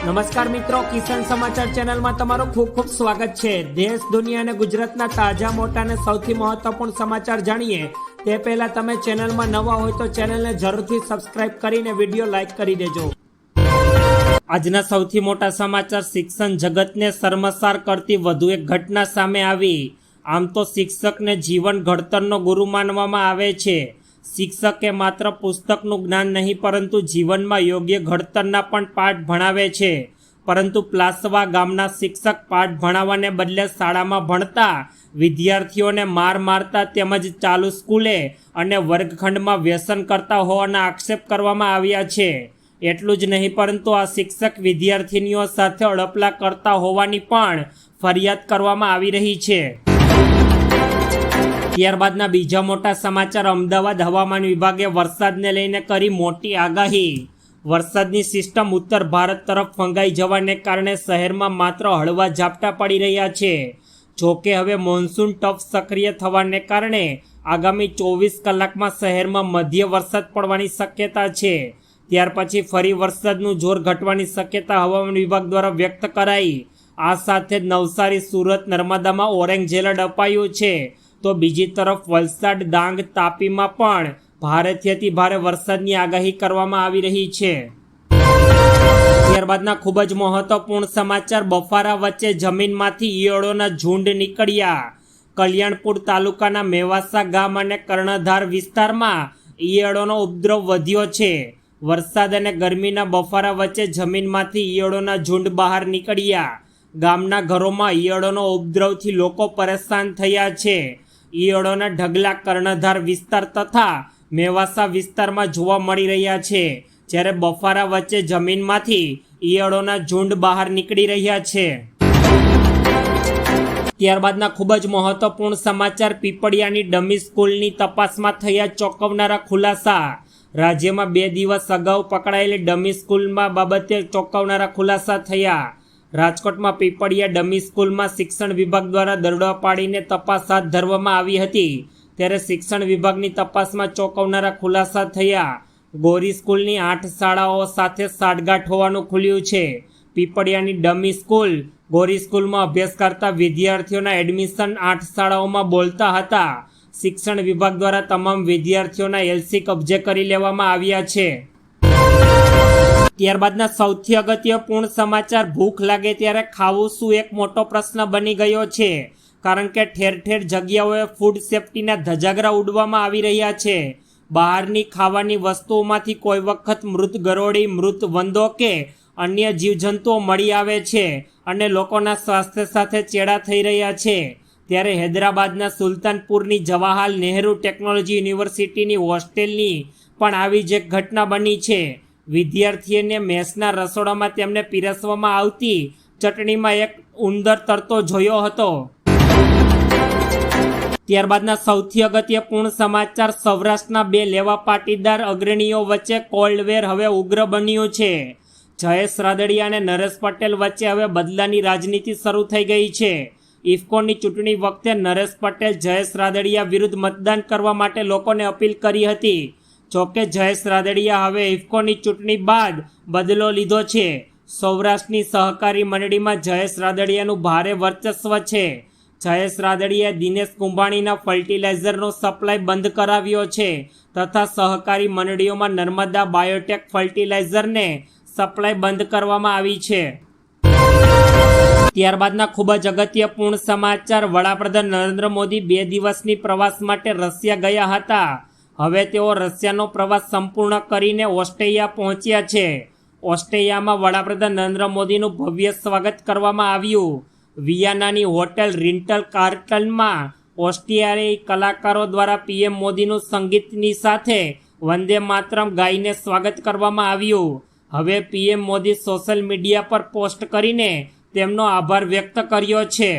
નમસ્કાર મિત્રો, કિસાન સમાચાર ચેનલમાં તમારું ખૂબ ખૂબ સ્વાગત છે। દેશ, દુનિયા અને ગુજરાતના તાજા, મોટા અને સૌથી મહત્વપૂર્ણ સમાચાર જાણીએ તે પહેલા તમે ચેનલમાં નવા હોય તો ચેનલને જરૂરથી સબસ્ક્રાઇબ કરીને વિડીયો લાઈક કરી દેજો। આજના સૌથી મોટા સમાચાર, શિક્ષણ જગતને શર્મસાર કરતી વધુ એક ઘટના સામે આવી। આમ તો શિક્ષકને જીવન ઘડતરનો ગુરુ માનવામાં આવે છે। શિક્ષક એ માત્ર પુસ્તકનું જ્ઞાન નહીં પરંતુ જીવનમાં યોગ્ય ઘડતરના પણ પાઠ ભણાવે છે। પરંતુ પ્લાસવા ગામના શિક્ષક પાઠ ભણાવવાને બદલે શાળામાં ભણતા વિદ્યાર્થીઓને માર મારતા તેમજ ચાલુ સ્કૂલે અને વર્ગખંડમાં વ્યસન કરતા હોવાના આક્ષેપ કરવામાં આવ્યા છે। એટલું જ નહીં પરંતુ આ શિક્ષક વિદ્યાર્થીનીઓ સાથે અડપલા કરતા હોવાની પણ ફરિયાદ કરવામાં આવી રહી છે। ત્યારબાદના બીજા મોટા સમાચાર, અમદાવાદ હવામાન વિભાગે વરસાદને લઈને કરી મોટી આગાહી। વરસાદની સિસ્ટમ ઉત્તર ભારત તરફ ફંગાઈ જવાને કારણે શહેરમાં માત્ર હળવા ઝાપટા પડી રહ્યા છે। જોકે હવે મોન્સૂન ટફ સક્રિય થવાને કારણે આગામી 24 કલાકમાં શહેરમાં મધ્ય વરસાદ પડવાની શક્યતા છે। ત્યાર પછી ફરી વરસાદનું જોર ઘટવાની શક્યતા હવામાન વિભાગ દ્વારા વ્યક્ત કરાઈ। આ સાથે જ નવસારી, સુરત, નર્મદામાં ઓરેન્જ એલર્ટ અપાયું છે। તો બીજી તરફ વલસાડ, ડાંગ, તાપીમાં પણ ભારેથી અતિ ભારે વરસાદની આગાહી કરવામાં આવી રહી છે। ત્યારબાદના ખૂબ જ મહત્વપૂર્ણ સમાચાર, બફારા વચ્ચે જમીનમાંથી ઈયળોના ઝુંડ નીકળ્યા। કલ્યાણપુર તાલુકાના મેવાસા ગામ અને કર્ણધાર વિસ્તારમાં ઈયળોનો ઉપદ્રવ વધ્યો છે। વરસાદ અને ગરમીના બફારા વચ્ચે જમીનમાંથી ઈયળોના ઝુંડ બહાર નીકળ્યા। ગામના ઘરોમાં ઈયળોનો ઉપદ્રવથી લોકો પરેશાન થયા છે। ઈયળોના ઢગલા કર્ણધાર વિસ્તાર તથા મેવાસા વિસ્તારમાં જોવા મળી રહ્યા છે, જ્યારે બફારા વચ્ચે જમીનમાંથી ઈયળોના ઝુંડ બહાર નીકળી રહ્યા છે। ત્યારબાદના ખૂબ જ મહત્વપૂર્ણ સમાચાર, પીપળિયાની ડમી સ્કૂલની તપાસમાં થયા ચોંકાવનારા ખુલાસા। રાજ્યમાં 2 દિવસ અગાઉ પકડાયેલી ડમી સ્કૂલમાં બાબતે ચોંકાવનારા ખુલાસા થયા। રાજકોટમાં પીપળિયા ડમી સ્કૂલમાં શિક્ષણ વિભાગ દ્વારા દરોડો પાડીને તપાસ હાથ ધરવામાં આવી હતી, ત્યારે શિક્ષણ વિભાગની તપાસમાં ચોંકાવનારા ખુલાસા થયા। ગોરી સ્કૂલની 8 શાળાઓ સાથે સાઠગાંઠ હોવાનું ખુલ્યું છે। પીપળિયાની ડમી સ્કૂલ ગોરી સ્કૂલમાં અભ્યાસ કરતા વિદ્યાર્થીઓના એડમિશન 8 શાળાઓમાં બોલતા હતા। શિક્ષણ વિભાગ દ્વારા તમામ વિદ્યાર્થીઓના એલસી કબજે કરી લેવામાં આવ્યા છે। ત્યારબાદના સૌથી અગત્યપૂર્ણ સમાચાર, ભૂખ લાગે ત્યારે ખાવું શું એક મોટો પ્રશ્ન બની ગયો છે, કારણ કે ઠેર ઠેર જગ્યાઓએ ફૂડ સેફ્ટીના ધજાગરા ઉડવામાં આવી રહ્યા છે। બહારની ખાવાની વસ્તુઓમાંથી કોઈ વખત મૃત ગરોળી, મૃત વંદો કે અન્ય જીવજંતુઓ મળી આવે છે અને લોકોના સ્વાસ્થ્ય સાથે ચેડા થઈ રહ્યા છે। ત્યારે હૈદરાબાદના સુલતાનપુરની જવાહરલાલ નહેરુ ટેકનોલોજી યુનિવર્સિટીની હોસ્ટેલની પણ આવી જ એક ઘટના બની છે। વિદ્યાર્થીઓને મેસના રસોડામાં તેમને પીરસવામાં આવતી ચટણીમાં એક ઉંદર તરતો જોયો હતો। ત્યારબાદના સૌથી અગત્યપૂર્ણ સમાચાર, સૌરાષ્ટ્રના 2 લેવા પાટીદાર અગ્રણીઓ વચ્ચે કોલ્ડવેર હવે ઉગ્ર બન્યું છે। જયેશ રાદડિયા અને નરેશ પટેલ વચ્ચે હવે બદલાની રાજનીતિ શરૂ થઈ ગઈ છે। ઇફકોની ચૂંટણી વખતે નરેશ પટેલ જયેશ રાદડિયા વિરુદ્ધ મતદાન કરવા માટે લોકોને અપીલ કરી હતી। જોકે જયેશ રાદડિયા હવે ઇફકોની ચૂંટણી બાદ બદલો લીધો છે। સૌરાષ્ટ્રની સહકારી મંડળીમાં જયેશ રાદડિયાનું ભારે વર્ચસ્વ છે। જયેશ રાદડિયાએ દિનેશ કુંભાણીના ફર્ટિલાઇઝરનો સપ્લાય બંધ કરાવ્યો છે તથા સહકારી મંડળીઓમાં નર્મદા બાયોટેક ફર્ટિલાઇઝરને સપ્લાય બંધ કરવામાં આવી છે। ત્યારબાદના ખૂબ જ અગત્યપૂર્ણ સમાચાર, વડાપ્રધાન નરેન્દ્ર મોદી 2 દિવસની પ્રવાસ માટે રશિયા ગયા હતા। હવે તેઓ રશિયાનો પ્રવાસ સંપૂર્ણ કરીને ઓસ્ટ્રેલિયા પહોંચ્યા છે। ઓસ્ટ્રેલિયામાં વડાપ્રધાન નરેન્દ્ર મોદીનું ભવ્ય સ્વાગત કરવામાં આવ્યું। વિયાનાની હોટેલ રિન્ટલ કાર્ટનમાં ઓસ્ટ્રેલિયાઈ કલાકારો દ્વારા પીએમ મોદીનું સંગીતની સાથે વંદે માતરમ ગાઈને સ્વાગત કરવામાં આવ્યું। હવે પીએમ મોદી સોશિયલ મીડિયા પર પોસ્ટ કરીને તેમનો આભાર વ્યક્ત કર્યો છે।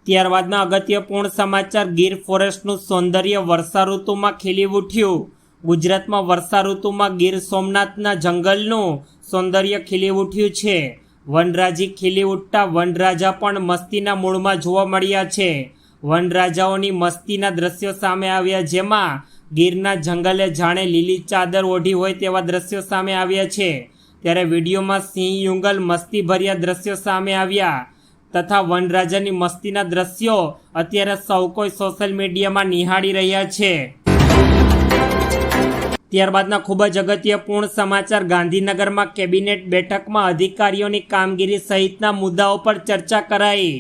ત્યારબાદના અગત્યપૂર્ણ સમાચાર, ગીર ફોરેસ્ટનું સૌંદર્ય વર્ષા ઋતુમાં ખીલી ઉઠ્યું। ગુજરાતમાં વર્ષા ઋતુમાં ગીર સોમનાથના જંગલનું સૌંદર્ય ખીલી ઉઠ્યું છે। વનરાજી ખીલી ઉઠતા વનરાજા પણ મસ્તીના મૂળમાં જોવા મળ્યા છે। વનરાજાઓની મસ્તીના દ્રશ્યો સામે આવ્યા, જેમાં ગીરના જંગલે જાણે લીલી ચાદર ઓઢી હોય તેવા દ્રશ્યો સામે આવ્યા છે। ત્યારે વિડીયોમાં સિંહ યુગલ મસ્તીભર્યા દ્રશ્યો સામે આવ્યા તથા વનરાજાની મસ્તીના દ્રશ્યો અત્યારે સૌ કોઈ સોશિયલ મીડિયામાં નિહાળી રહ્યા છે। ત્યારબાદના ખૂબ જ અગત્યપૂર્ણ સમાચાર, ગાંધીનગરમાં કેબિનેટ બેઠકમાં અધિકારીઓની કામગીરી સહિતના મુદ્દાઓ પર ચર્ચા કરાઈ।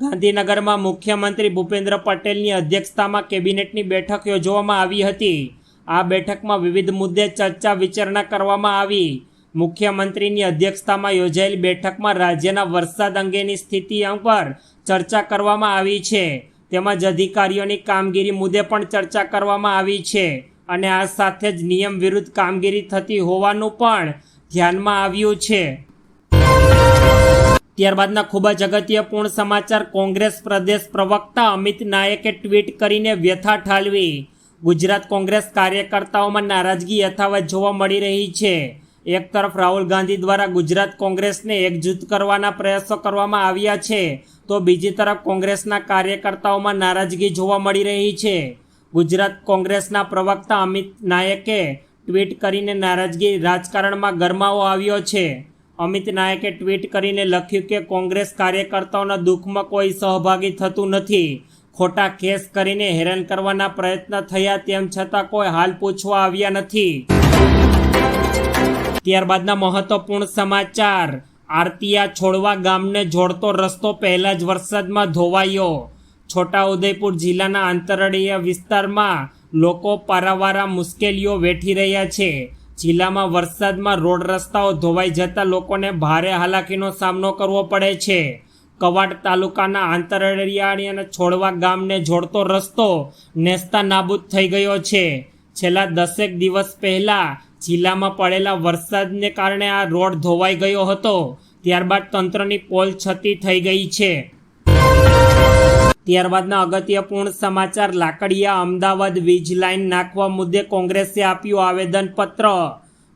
ગાંધીનગરમાં મુખ્યમંત્રી ભૂપેન્દ્ર પટેલની અધ્યક્ષતામાં કેબિનેટની બેઠક યોજવામાં આવી હતી। આ બેઠકમાં વિવિધ મુદ્દે ચર્ચા વિચારણા કરવામાં આવી। મુખ્યમંત્રીની અધ્યક્ષતામાં યોજાયેલી બેઠકમાં રાજ્યના વરસાદ અંગેની સ્થિતિ પર ચર્ચા કરવામાં આવી છે, તેમજ અધિકારીઓની કામગીરી મુદ્દે પણ ચર્ચા કરવામાં આવી છે અને આ સાથે જ નિયમ વિરુદ્ધ કામગીરી થતી હોવાનું પણ ધ્યાનમાં આવ્યું છે। ત્યારબાદના ખૂબ જ અગત્યપૂર્ણ સમાચાર, કોંગ્રેસ પ્રદેશ પ્રવક્તા અમિત નાયકે ટ્વીટ કરીને વ્યથા ઠાલવી। ગુજરાત કોંગ્રેસ કાર્યકર્તાઓમાં નારાજગી યથાવત જોવા મળી રહી છે। એક તરફ રાહુલ ગાંધી દ્વારા ગુજરાત કોંગ્રેસને એકજૂથ કરવાના પ્રયાસો કરવામાં આવ્યા છે, તો બીજી તરફ કોંગ્રેસના કાર્યકર્તાઓમાં નારાજગી જોવા મળી રહી છે। ગુજરાત કોંગ્રેસના પ્રવક્તા અમિત નાયકે ટ્વીટ કરીને નારાજગી રાજકારણમાં ગરમાવો આવ્યો છે। અમિત નાયકે ટ્વીટ કરીને લખ્યું કે કોંગ્રેસ કાર્યકર્તાઓના દુઃખમાં કોઈ સહભાગી થતું નથી। ખોટા કેસ કરીને હેરાન કરવાના પ્રયત્ન થયા, તેમ છતાં કોઈ હાલ પૂછવા આવ્યા નથી। ત્યારબાદના મહત્વપૂર્ણ સમાચાર, આરતીયા છોડવા ગામને જોડતો રસ્તો પહેલા જ વરસાદમાં ધોવાયો। છોટાઉદેપુર જિલ્લાના આંતરડીય વિસ્તારમાં લોકો પારાવાર મુશ્કેલીઓ વેઠી રહ્યા છે। જિલ્લામાં વરસાદમાં રોડ રસ્તાઓ ધોવાઈ જતા લોકોને ભારે હાલાકીનો સામનો કરવો પડે છે। કવાડ તાલુકાના આંતરડિયાળી અને છોડવા ગામને જોડતો રસ્તો નેસ્તા નાબૂદ થઈ ગયો છે। છેલ્લા 10 દિવસ પહેલા જિલ્લામાં પડેલા વરસાદને કારણે આ રોડ ધોવાઈ ગયો હતો, ત્યારબાદ તંત્રની પોલ છતી થઈ ગઈ છે। ત્યારબાદના અગત્યપૂર્ણ સમાચાર, લાકડિયા અમદાવાદ વીજ લાઇન નાખવા મુદ્દે કોંગ્રેસે આપ્યું આવેદનપત્ર।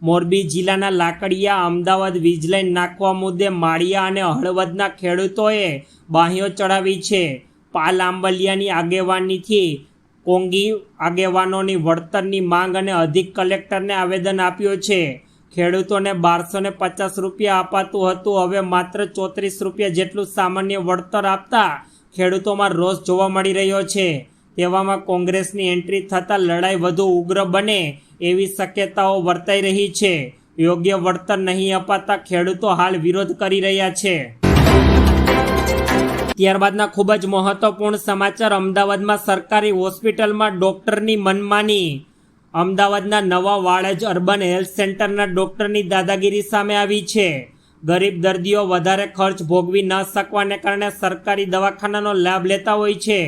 મોરબી જિલ્લાના લાકડિયા અમદાવાદ વીજ લાઇન નાખવા મુદ્દે માળિયા અને હળવદના ખેડૂતોએ બાંહેઓ ચડાવી છે। પાલ આંબલિયાની આગેવાનીથી કોંગી આગેવાનોની વળતરની માંગ અને અધિક કલેક્ટરને આવેદન આપ્યું છે। ખેડૂતોને 1250 રૂપિયા અપાતું હતું, હવે માત્ર 34 રૂપિયા જેટલું સામાન્ય વળતર આપતા ખેડૂતોમાં રોષ જોવા મળી રહ્યો છે। તેવામાં કોંગ્રેસની એન્ટ્રી થતાં લડાઈ વધુ ઉગ્ર બને એવી શક્યતાઓ વર્તાઈ રહી છે। યોગ્ય વળતર નહીં અપાતા ખેડૂતો હાલ વિરોધ કરી રહ્યા છે। ત્યારબાદના ખૂબ જ મહત્વપૂર્ણ સમાચાર, અમદાવાદમાં સરકારી હોસ્પિટલમાં ડોક્ટરની મનમાની। અમદાવાદના નવા વાડજ અર્બન હેલ્થ સેન્ટરના ડોક્ટરની દાદાગીરી સામે આવી છે। ગરીબ દર્દીઓ વધારે ખર્ચ ભોગવી ન શકવાને કારણે સરકારી દવાખાનાનો લાભ લેતા હોય છે,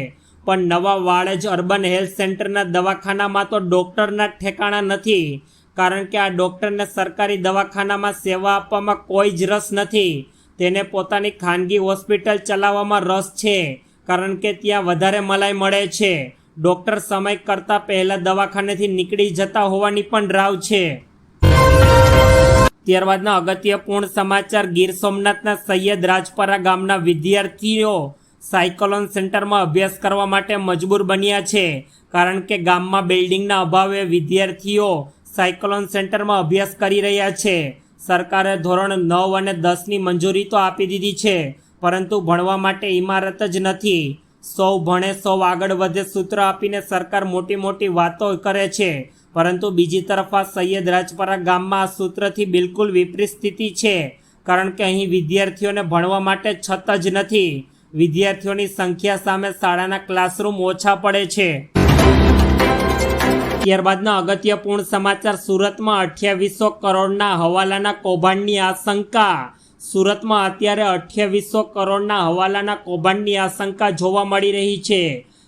પણ નવા વાડજ અર્બન હેલ્થ સેન્ટરના દવાખાનામાં તો ડોક્ટરના ઠેકાણા નથી, કારણ કે આ ડોક્ટરને સરકારી દવાખાનામાં સેવા આપવામાં કોઈ જ રસ નથી। તેને પોતાની ખાનગી હોસ્પિટલ ચલાવવામાં રસ છે, કારણ કે ત્યાં વધારે મલાઈ મળે છે। ડોક્ટર સમય કરતાં પહેલાં દવાખાનેથી નીકળી જતા હોવાની પણ રાવ છે। ત્યારબાદના અગત્યપૂર્ણ સમાચાર, ગીર સોમનાથના સૈયદ રાજપરા ગામના વિદ્યાર્થીઓ સાયક્લોન સેન્ટરમાં અભ્યાસ કરવા માટે મજબૂર બન્યા છે, કારણ કે ગામમાં બિલ્ડિંગના અભાવે વિદ્યાર્થીઓ સાયક્લોન સેન્ટરમાં અભ્યાસ કરી રહ્યા છે। સરકારે ધોરણ 9 અને 10ની મંજૂરી તો આપી દીધી છે, પરંતુ ભણવા માટે ઇમારત જ નથી। સૌ ભણે સૌ આગળ વધે સૂત્ર આપીને સરકાર મોટી મોટી વાતો કરે છે, પરંતુ બીજી તરફ આ સૈયદ રાજપરા ગામમાં આ સૂત્રથી બિલકુલ વિપરીત સ્થિતિ છે, કારણ કે અહીં વિદ્યાર્થીઓને ભણવા માટે છત જ નથી। વિદ્યાર્થીઓની સંખ્યા સામે શાળાના ક્લાસરૂમ ઓછા પડે છે। ત્યારબાદના અગત્યપૂર્ણ સમાચાર, સુરતમાં 2800 કરોડના હવાલાના કૌભાંડની આશંકા। સુરતમાં અત્યારે 2800 કરોડના હવાલાના કૌભાંડની આશંકા જોવા મળી રહી છે,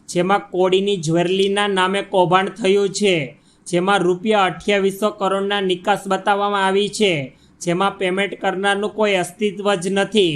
જેમાં કોડીની જ્વેલરીના નામે કૌભાંડ થયું છે, જેમાં રૂપિયા 2800 કરોડના નિકાસ બતાવવામાં આવી છે, જેમાં પેમેન્ટ કરનારનું કોઈ અસ્તિત્વ જ નથી।